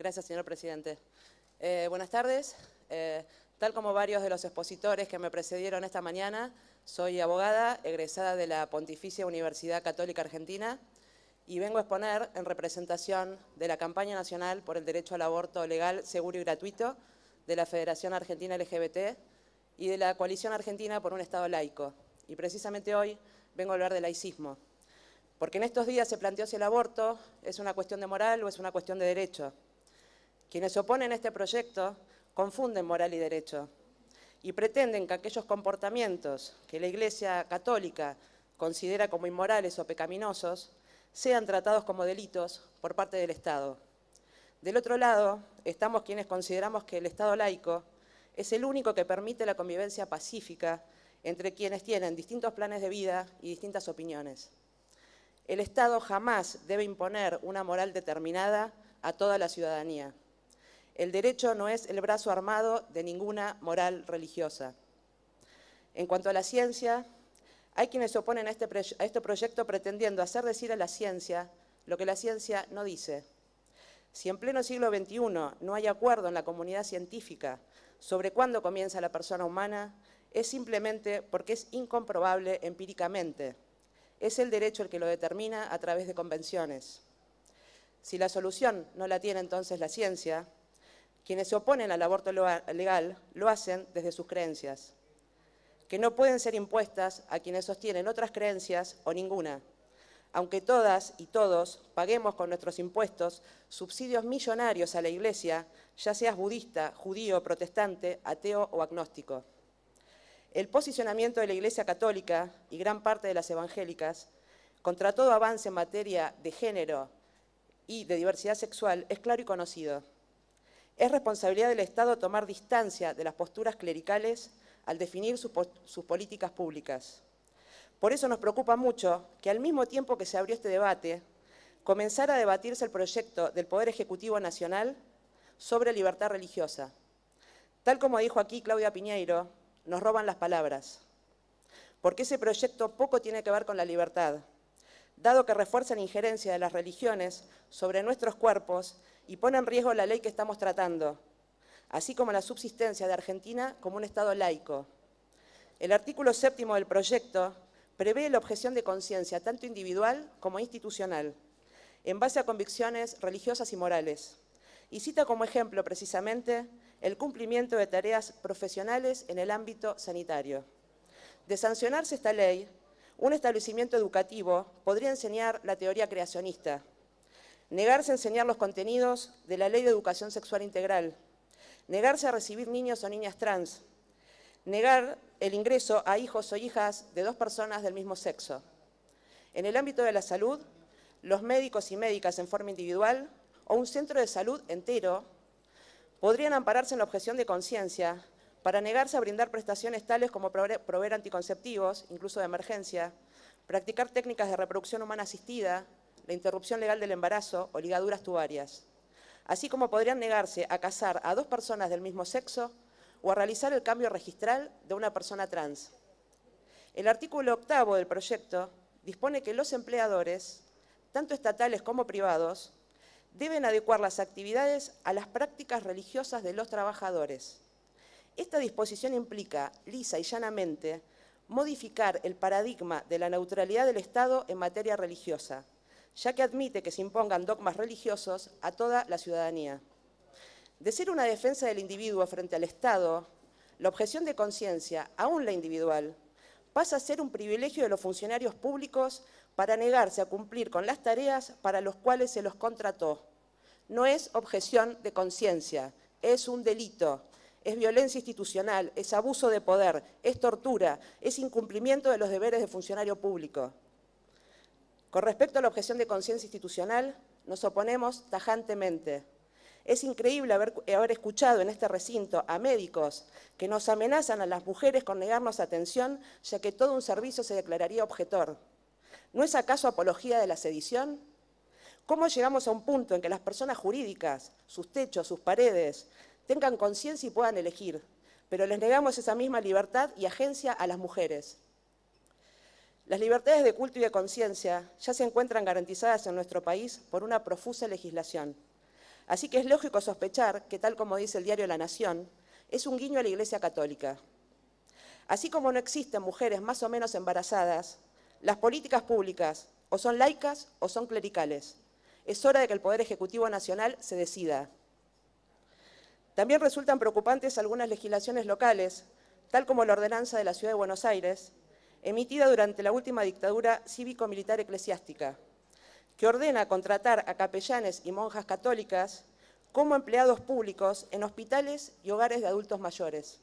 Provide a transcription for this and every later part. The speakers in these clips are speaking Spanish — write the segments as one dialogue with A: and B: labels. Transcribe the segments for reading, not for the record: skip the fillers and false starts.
A: Gracias, señor presidente. Buenas tardes. Tal como varios de los expositores que me precedieron esta mañana, soy abogada, egresada de la Pontificia Universidad Católica Argentina y vengo a exponer en representación de la Campaña Nacional por el Derecho al Aborto Legal, Seguro y Gratuito, de la Federación Argentina LGBT y de la Coalición Argentina por un Estado Laico. Y precisamente hoy vengo a hablar de laicismo, porque en estos días se planteó si el aborto es una cuestión de moral o es una cuestión de derecho. Quienes se oponen a este proyecto confunden moral y derecho y pretenden que aquellos comportamientos que la Iglesia Católica considera como inmorales o pecaminosos sean tratados como delitos por parte del Estado. Del otro lado, estamos quienes consideramos que el Estado laico es el único que permite la convivencia pacífica entre quienes tienen distintos planes de vida y distintas opiniones. El Estado jamás debe imponer una moral determinada a toda la ciudadanía. El derecho no es el brazo armado de ninguna moral religiosa. En cuanto a la ciencia, hay quienes se oponen a este proyecto pretendiendo hacer decir a la ciencia lo que la ciencia no dice. Si en pleno siglo XXI no hay acuerdo en la comunidad científica sobre cuándo comienza la persona humana, es simplemente porque es incomprobable empíricamente. Es el derecho el que lo determina a través de convenciones. Si la solución no la tiene entonces la ciencia, quienes se oponen al aborto legal lo hacen desde sus creencias, que no pueden ser impuestas a quienes sostienen otras creencias o ninguna, aunque todas y todos paguemos con nuestros impuestos subsidios millonarios a la Iglesia, ya seas budista, judío, protestante, ateo o agnóstico. El posicionamiento de la Iglesia Católica y gran parte de las evangélicas contra todo avance en materia de género y de diversidad sexual es claro y conocido. Es responsabilidad del Estado tomar distancia de las posturas clericales al definir sus políticas públicas. Por eso nos preocupa mucho que al mismo tiempo que se abrió este debate, comenzara a debatirse el proyecto del Poder Ejecutivo Nacional sobre libertad religiosa. Tal como dijo aquí Claudia Piñeiro, nos roban las palabras, porque ese proyecto poco tiene que ver con la libertad, dado que refuerza la injerencia de las religiones sobre nuestros cuerpos y pone en riesgo la ley que estamos tratando, así como la subsistencia de Argentina como un Estado laico. El artículo 7º del proyecto prevé la objeción de conciencia, tanto individual como institucional, en base a convicciones religiosas y morales, y cita como ejemplo precisamente el cumplimiento de tareas profesionales en el ámbito sanitario. De sancionarse esta ley, un establecimiento educativo podría enseñar la teoría creacionista, negarse a enseñar los contenidos de la Ley de Educación Sexual Integral, negarse a recibir niños o niñas trans, negar el ingreso a hijos o hijas de dos personas del mismo sexo. En el ámbito de la salud, los médicos y médicas en forma individual o un centro de salud entero podrían ampararse en la objeción de conciencia para negarse a brindar prestaciones tales como proveer anticonceptivos, incluso de emergencia, practicar técnicas de reproducción humana asistida, la interrupción legal del embarazo o ligaduras tubarias, así como podrían negarse a casar a dos personas del mismo sexo o a realizar el cambio registral de una persona trans. El artículo 8º del proyecto dispone que los empleadores, tanto estatales como privados, deben adecuar las actividades a las prácticas religiosas de los trabajadores. Esta disposición implica, lisa y llanamente, modificar el paradigma de la neutralidad del Estado en materia religiosa, ya que admite que se impongan dogmas religiosos a toda la ciudadanía. De ser una defensa del individuo frente al Estado, la objeción de conciencia, aún la individual, pasa a ser un privilegio de los funcionarios públicos para negarse a cumplir con las tareas para las cuales se los contrató. No es objeción de conciencia, es un delito, es violencia institucional, es abuso de poder, es tortura, es incumplimiento de los deberes de funcionario público. Con respecto a la objeción de conciencia institucional, nos oponemos tajantemente. Es increíble haber escuchado en este recinto a médicos que nos amenazan a las mujeres con negarnos atención, ya que todo un servicio se declararía objetor. ¿No es acaso apología de la sedición? ¿Cómo llegamos a un punto en que las personas jurídicas, sus techos, sus paredes, tengan conciencia y puedan elegir, pero les negamos esa misma libertad y agencia a las mujeres? Las libertades de culto y de conciencia ya se encuentran garantizadas en nuestro país por una profusa legislación. Así que es lógico sospechar que, tal como dice el diario La Nación, es un guiño a la Iglesia Católica. Así como no existen mujeres más o menos embarazadas, las políticas públicas o son laicas o son clericales. Es hora de que el Poder Ejecutivo Nacional se decida. También resultan preocupantes algunas legislaciones locales, tal como la ordenanza de la Ciudad de Buenos Aires, emitida durante la última dictadura cívico-militar eclesiástica, que ordena contratar a capellanes y monjas católicas como empleados públicos en hospitales y hogares de adultos mayores.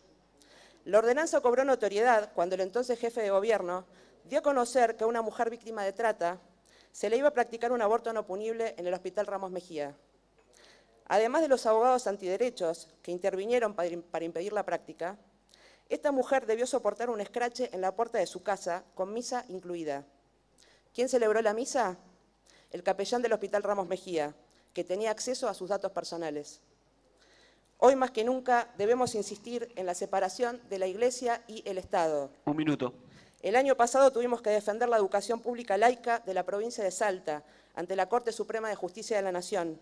A: La ordenanza cobró notoriedad cuando el entonces jefe de gobierno dio a conocer que a una mujer víctima de trata se le iba a practicar un aborto no punible en el Hospital Ramos Mejía. Además de los abogados antiderechos que intervinieron para impedir la práctica, esta mujer debió soportar un escrache en la puerta de su casa, con misa incluida. ¿Quién celebró la misa? El capellán del Hospital Ramos Mejía, que tenía acceso a sus datos personales. Hoy más que nunca debemos insistir en la separación de la Iglesia y el Estado.
B: Un minuto.
A: El año pasado tuvimos que defender la educación pública laica de la provincia de Salta ante la Corte Suprema de Justicia de la Nación,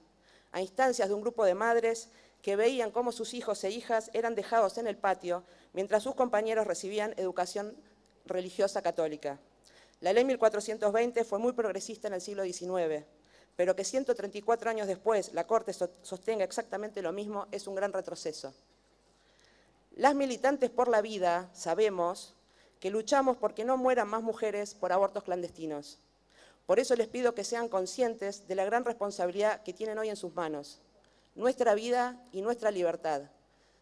A: a instancias de un grupo de madres que veían cómo sus hijos e hijas eran dejados en el patio mientras sus compañeros recibían educación religiosa católica. La Ley 1420 fue muy progresista en el siglo XIX, pero que 134 años después la Corte sostenga exactamente lo mismo es un gran retroceso. Las militantes por la vida sabemos que luchamos porque no mueran más mujeres por abortos clandestinos. Por eso les pido que sean conscientes de la gran responsabilidad que tienen hoy en sus manos, nuestra vida y nuestra libertad.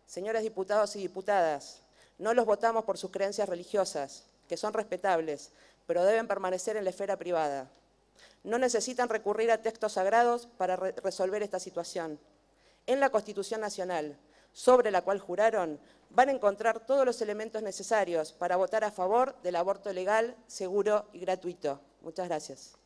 A: Señores diputados y diputadas, no los votamos por sus creencias religiosas, que son respetables, pero deben permanecer en la esfera privada. No necesitan recurrir a textos sagrados para resolver esta situación. En la Constitución Nacional, sobre la cual juraron, van a encontrar todos los elementos necesarios para votar a favor del aborto legal, seguro y gratuito. Muchas gracias.